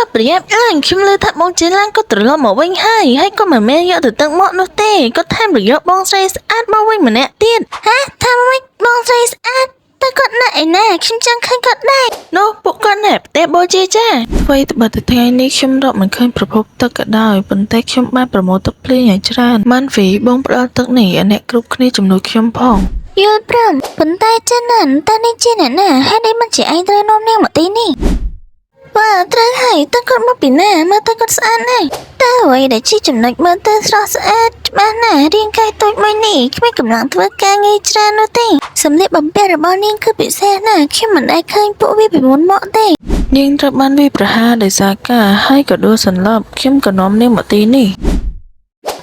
อบเปรียบខ្ញុំលើថាបងជាឡានក៏ត្រឡប់មកវិញហើយក៏មិនមែនយកទៅទឹកមកនោះទេក៏ថែមប្រយោគបងស្រីស្អាតមកវិញម្នាក់ទៀតហ៎ថាម៉េចបងស្រីស្អាតតែគាត់ណាស់ឯណាខ្ញុំចង់ឃើញគាត់ដែរនោះពួកគាត់ណាស់ប្រទេសបូជាចាអ្វីត្បិតតែថ្ងៃនេះខ្ញុំរកមិនឃើញប្រភពទឹកក៏ដោយប៉ុន្តែខ្ញុំបានប្រមូលទឹកភ្លៀងយ៉ាងច្រើនបានវីបងផ្ដល់ទឹកនេះឲ្យអ្នកគ្រប់គ្នាជំនួយខ្ញុំផងយល់ព្រមប៉ុន្តែចឹងណាស់តើនេះជាអ្នកណាហេតុអីមិនជាឯងត្រូវនាំនាងមកទីនេះបាទត្រូវហើយតើគាត់មកពីណាមើលទៅគាត់ស្អាតណាស់តើអ្វីដែលជាចំណុចមើលទៅស្រស់ស្អាតច្បាស់ណាស់រាងកាយតូចមួយនេះគ្មានកម្លាំងធ្វើការងារច្រើននោះទេសម្លៀកបំពាក់របស់នាងគឺពិសេសណាស់ខ្ញុំមិនដែលឃើញពួកវាពីមុនមកទេនាងត្រូវបានវាប្រហារដោយសារការហើយក៏ដួលសន្លប់ខ្ញុំក៏នាំនាងមកទីនេះ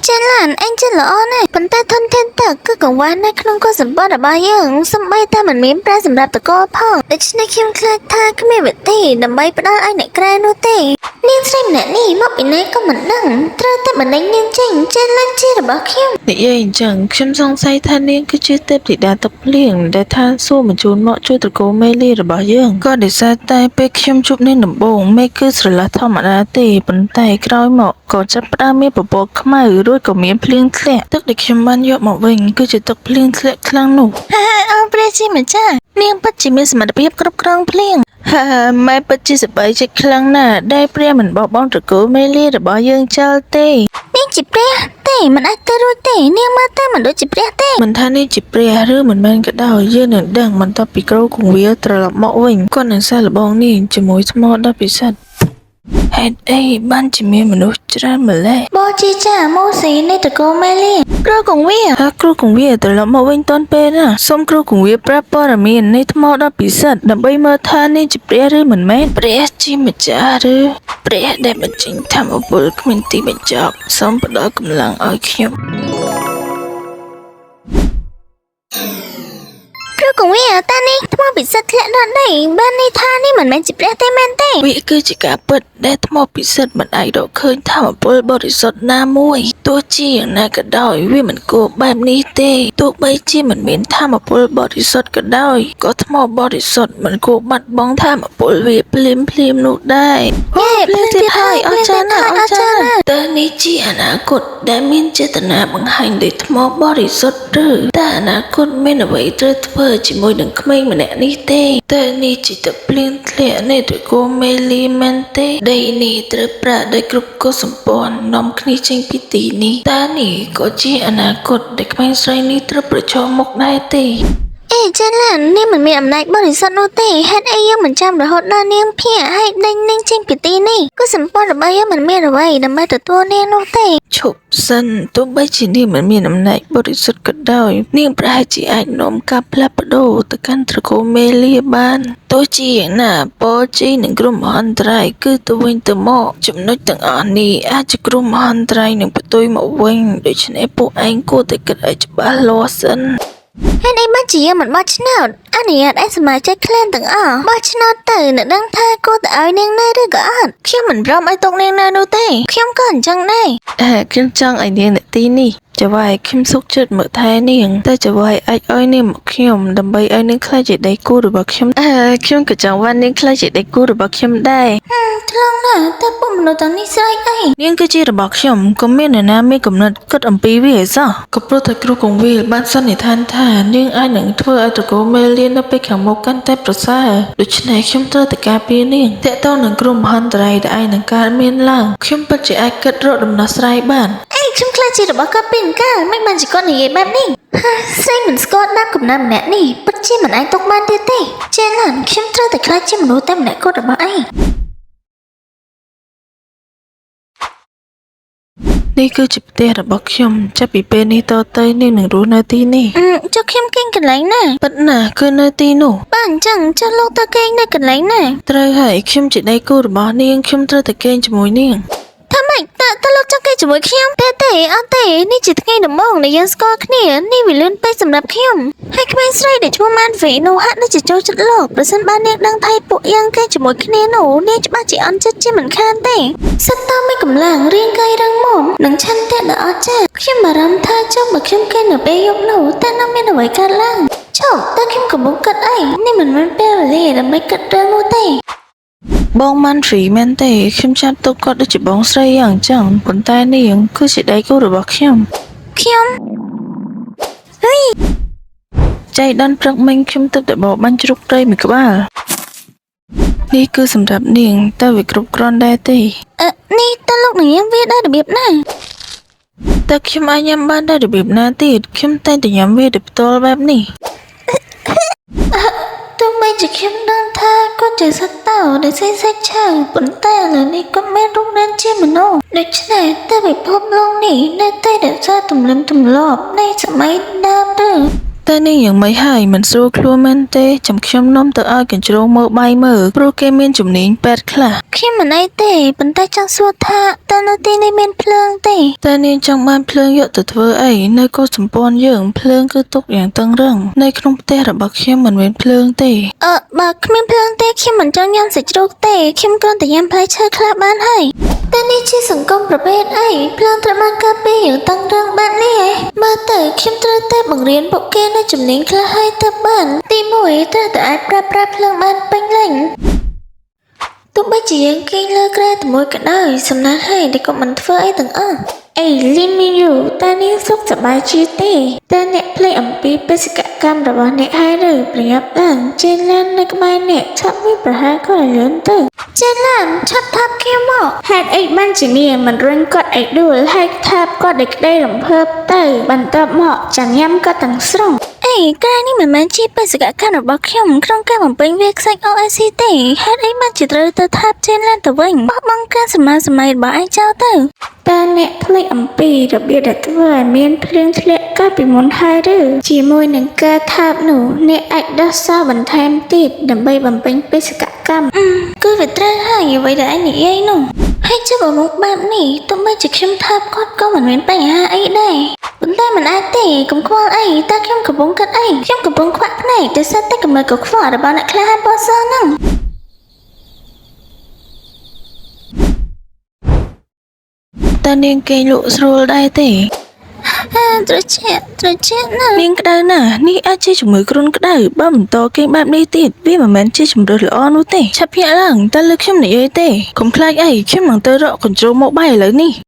ចាឡានអញចិត្តល្អណាស់ប៉ុន្តែធនធានទឹកគឺកង្វះនៅក្នុងកុសសម្បត្តិរបស់យើងសូម្បីតែមិនមានប្រាក់សម្រាប់តកផងដូច្នេះខ្ញុំខ្លាចថាគ្មានវិធីដើម្បីផ្ដល់ឲ្យអ្នកក្រៅនោះទេនាងស្រីម្នាក់នេះមកពីណាក៏មិនដឹងត្រូវតែបណ្ដេញនាងចេញចាឡានជារបស់ខ្ញុំនិយាយអញ្ចឹងខ្ញុំសង្ស័យថានាងគឺជាទេពធីតាទឹកភ្លៀងដែលថាសួរបញ្ជូនមកជួយត្រកូលមេលីរបស់យើងក៏ដោយសារតែពេលខ្ញុំជួបនាងដំបូងមេគឺស្រឡះធម្មតាទេប៉ុន្តែក្រោយមកក៏ចាប់ផ្ដើមមានពពកខ្មៅរួចក៏មានភ្លៀងធ្លាក់ទឹកដែលខ្ញុំបានយកមកវិញគឺជាទឹកភ្លៀងធ្លាក់ខ្លាំងនោះអរព្រះជាម្ចាស់នាងពិតជាមានសមត្ថភាពគ្រប់គ្រងភ្លៀងម៉ែពិតជាសប្បាយចិត្តខ្លាំងណាស់ដែលព្រះមិនបោះបង់ត្រកូលមេលីរបស់យើងចោលទេនាងជាព្រះទេមិនអាចទៅរួចទេនាងមើលទៅមិនដូចជាព្រះទេមិនថានាងជាព្រះឬមិនមែនក៏ដោយយើងនឹងដឹងបន្ទាប់ពីគ្រូគង្វាលត្រឡប់មកវិញគាត់នឹងសាកល្បងនាងជាមួយថ្មដ៏ពិសិដ្ឋហេតុអីបានជាមានមនុស្សច្រើនម្ល៉េះបូជាចាម៉ូស៊ីនៃតកូមេលីគ្រូគង្វាគ្រូគង្វាត្រឡប់មកវិញទាន់ពេលណាសូមគ្រូគង្វាប្រាប់ព័ត៌មាននៃថ្មដ៏ពិសិដ្ឋដើម្បីមើលថានេះជាព្រះឬមិនមែនព្រះជាម្ចាស់ឬព្រះដែលបញ្ចេញធម៌ពលគ្មានទីបញ្ចប់សូមផ្ដល់កម្លាំងឲ្យខ្ញុំគ្រូគង្វាតានេះថ្មពិសិដ្ឋធ្លាក់ដល់ដីបានន័យថានេះមិនមែនជាព្រះទេមែនទេវាគឺជាការពិតដែលថ្មពិសិដ្ឋមិនអាចរកឃើញធម៌ពលបរិសុទ្ធណាមួយទោះជាយ៉ាងណាក៏ដោយវាមិនគួរបែបនេះទេទោះបីជាមិនមានធម៌ពលបរិសុទ្ធក៏ដោយក៏ថ្មបរិសុទ្ធមិនគួរបាត់បង់ធម៌ពលវាភ្លាមនោះដែរភ្លាមទៀតហើយអស្ចារ្យណាស់អស្ចារ្យណាស់តើនេះជាអនាគតដែលមានចេតនាបង្ហាញដោយថ្មបរិសុទ្ធឬតើអនាគតមានអ្វីត្រូវធ្វើជាមួយនឹងក្មេងម្នាក់នេះទេតើនេះជាទឹកភ្លៀងធ្លាក់នៃត្រកូលមេលីមែនទេដីនេះត្រូវប្រាក់ដោយគ្រប់កុសសម្ព័ន្ធនាំគ្នាចេញពីទីនេះតើនេះក៏ជាអនាគតដែលក្មេងស្រីនេះត្រូវប្រឈមមុខដែរទេអេចាឡាននាងមិនមានអំណាចបរិសុទ្ធនោះទេហេតុអីយើងមិនចាំរហូតដល់នាងភ័ក្រហើយដេញនាងចេញពីទីនេះគឺសម្ព័ន្ធរបស់យើងមិនមានអ្វីដើម្បីទទួលនាងនោះទេឈប់សិនទោះបីជានាងមិនមានអំណាចបរិសុទ្ធក៏ដោយនាងប្រហែលជាអាចនាំការផ្លាស់ប្ដូរទៅកាន់ត្រកូលមេលីបានទោះជាយ៉ាងណាប៉ូជីនិងគ្រោះមហន្តរាយគឺទៅវិញទៅមកចំណុចទាំងអស់នេះអាចជាគ្រោះមហន្តរាយនឹងផ្ទុយមកវិញដូច្នេះពួកឯងគួរតែគិតឲ្យច្បាស់លាស់សិនហើយនេះបានជាយើងមិនបោះឆ្នោតអនុញ្ញាតឲ្យសមាជិកក្លែនទាំងអស់បោះឆ្នោតទៅនឹងដឹងថាគួរតែឲ្យនាងនៅឬក៏អត់ខ្ញុំមិនព្រមឲ្យទុកនាងនៅនោះទេខ្ញុំក៏អញ្ចឹងដែរខ្ញុំចង់ឲ្យនាងនៅទីនេះចៅហ្វាយខ្ញុំសុខចិត្តមើលថែនាងតែចៅហ្វាយអាចឲ្យនាងមកខ្ញុំដើម្បីឲ្យនាងខ្លាចជាដៃគូរបស់ខ្ញុំខ្ញុំក៏ចង់ឲ្យនាងខ្លាចជាដៃគូរបស់ខ្ញុំដែរថ្លង់ណាស់តែពុំមនុស្សទាំងនេះស្រែកអីនាងគឺជារបស់ខ្ញុំក៏មាននរណាមានកំណត់គិតអំពីវាឯសោះក៏ព្រោះតែគ្រូគង្វាលបានសន្និដ្ឋានថានាងអាចនឹងធ្វើឲ្យត្រកូលមេលីនៅពេលខាងមុខកាន់តែប្រសើរដូច្នេះខ្ញុំត្រូវតែការពារនាងតាក់ទងនឹងគ្រោះមហន្តរាយដែលអាចនឹងកើតមានឡើងខ្ញុំពិតជាអាចគិតរកដំណោះស្រាយបានខ្ញុំខ្លាចជារបស់គាត់ពីកាលមិនបានជាគាត់និយាយបែបនេះស្រីមិនស្គាល់ដាប់កំណត់ម្នាក់នេះពិតជាមិនអាចទុកបានទៀតទេចេះឡានខ្ញុំត្រូវតែខ្លាចជាមនុស្សតែម្នាក់គត់របស់ឯងនេះគឺជាផ្ទះរបស់ខ្ញុំចាប់ពីពេលនេះតទៅនាងនឹងរស់នៅទីនេះចុះខ្ញុំគេងកន្លែងណាពិតណាគឺនៅទីនោះបាទអញ្ចឹងចុះលោកតើគេងនៅកន្លែងណាត្រូវហើយខ្ញុំជាដៃគូរបស់នាងខ្ញុំត្រូវតែគេងជាមួយនាងថាម៉េចតើលោកចង់គេជាមួយខ្ញុំទេអត់ទេនេះជាថ្ងៃដំបូងដែលយើងស្គាល់គ្នានេះវាលឿនពេកសម្រាប់ខ្ញុំហើយក្មេងស្រីដែលឈ្មោះម៉ានវីនោះហាក់ដូចជាចូលចិត្តលោកប្រសិនបើនាងដឹងថាពួកយើងគេជាមួយគ្នានោះនាងច្បាស់ជាអន់ចិត្តជាមិនខានទេសិតតើមានកម្លាំងរាងកាយរឹងមាំនិងឆន្ទៈដ៏អស្ចារ្យខ្ញុំបារម្ភថាចុះបើខ្ញុំគេនៅពេលយប់នោះតើនឹងមានអ្វីកើតឡើងចុះតើខ្ញុំកំពុងគិតអីនេះមិនមែនពេលវេលាដើម្បីគិតរឿងនោះទេ បងមិនហ្វ្រីមែនទេខ្ញុំចាត់ទុកគាត់ដូចជាបងស្រីយ៉ាងចឹងប៉ុន្តែនាងគឺជាដៃគូរបស់ខ្ញុំចៃដន្យព្រឹកមិញខ្ញុំទឹកតែបបបាញ់ជ្រូកត្រីមួយក្បាលនេះគឺសម្រាប់នាងតើវាគ្រប់គ្រាន់ដែរទេនេះតើលោកនាងវាដែររបៀបណាតើខ្ញុំអាចញ៉ាំបានដែររបៀបណាទៀតខ្ញុំតែងតែញ៉ាំវាដោយផ្ទាល់បែបនេះទោះបីជាខ្ញុំដឹងថាគាត់ជាសត្វតោដែលសេះសាច់ឆៅប៉ុន្តែឥឡូវនេះគាត់មានរូបរាងជាមនុស្សដូច្នេះតើពិភពលោកនេះនៅតែរក្សាទំនៀមទម្លាប់នៃសម័យដើមឬតែនេះយ៉ាងម៉េចហើយមិនស្រួលខ្លួនមែនទេចាំខ្ញុំនាំទៅឲ្យកញ្ជ្រោងមើលបាយមើលព្រោះគេមានជំនាញពេទ្យខ្លះខ្ញុំមិនអីទេប៉ុន្តែចង់សួរថាតើនៅទីនេះមានភ្លើងទេតែនាងចង់បានភ្លើងយកទៅធ្វើអីនៅកោះសម្ព័ន្ធយើងភ្លើងគឺទុកយ៉ាងតឹងរឹងនៅក្នុងផ្ទះរបស់ខ្ញុំមិនមានភ្លើងទេបើគ្មានភ្លើងទេខ្ញុំមិនចង់ញ៉ាំសាច់ជ្រូកទេខ្ញុំគ្រាន់តែញ៉ាំផ្លែឈើខ្លះបានហើយតែនេះជាសង្គមប្រភេទអីភ្លើងត្រូវបានកើតពីយ៉ាងតឹងរឹងបែបនេះឯងមើលទៅខ្ញុំត្រូវតែបង្រៀនពួកគេនៅជំនាញខ្លះឲ្យទៅបានទី1ត្រូវតែអាចប្រើប្រាស់ភ្លើងបានពេញលេញទោះបីជាយើងគេងលើគ្រែតែមួយក៏ដោយសំណាហើយតែក៏មិនធ្វើអីទាំងអស់អេលីនមីយូតើនាងសុខសប្បាយជាទេតើអ្នកភ្លេចអំពីបេសកកម្មរបស់អ្នកហើយឬប្រញាប់ឡើងចេញឡាននៅក្បែរអ្នកឆាប់វាប្រហែលក៏លឿនទៅចេញឡានឆាប់ថាប់គេមកហេតុអីបានជានាងមិនរុញគាត់អីដួលហើយថាប់គាត់ដោយក្តីរំភើបទៅបន្ទាប់មកចាំញ៉ាំគាត់ទាំងស្រុងក្រែនេះមិនមែនជាបេសកកម្មរបស់ខ្ញុំក្នុងការបំពេញវាខ្សាច់ OIC ទេហេតុអីបានជាត្រូវទៅថាប់ចេញឡានទៅវិញបោះបង់ការសម័យរបស់ឯងចោលទៅតើអ្នកភ្លេចអំពីរបៀបដែលធ្វើឲ្យមានភ្លើងធ្លាក់កាលពីមុនហើយឬជាមួយនឹងការថាប់នោះអ្នកអាចដោះសោបន្ថែមទៀតដើម្បីបំពេញបេសកកម្មគឺវាត្រូវហើយអ្វីដែលឯងនិយាយនោះហើយចុះបើមកបែបនេះទោះបីជាខ្ញុំថាប់គាត់ក៏មិនមានបញ្ហាអីដែរប៉ុន្តែមិនអាចទេកុំខ្វល់អីតើខ្ញុំកំពុងគិតអីខ្ញុំកំពុងខ្វាក់ភ្នែកដោយសារតែកំណត់កខ្វល់របស់អ្នកក្លាហានបោះសហ្នឹងតើនាងគេងលក់ស្រួលដែរទេត្រជាក់ណាស់នាងក្តៅណាស់នេះអាចជាជំងឺគ្រុនក្តៅបើបន្តគេងបែបនេះទៀតវាមិនមែនជាជំរឿនល្អនោះទេឆាប់ភ្ញាក់ឡើងតើលើខ្ញុំនិយាយទេកុំខ្លាចអីខ្ញុំនឹងទៅរកកញ្ជ្រោងមកបាយឥឡូវនេះ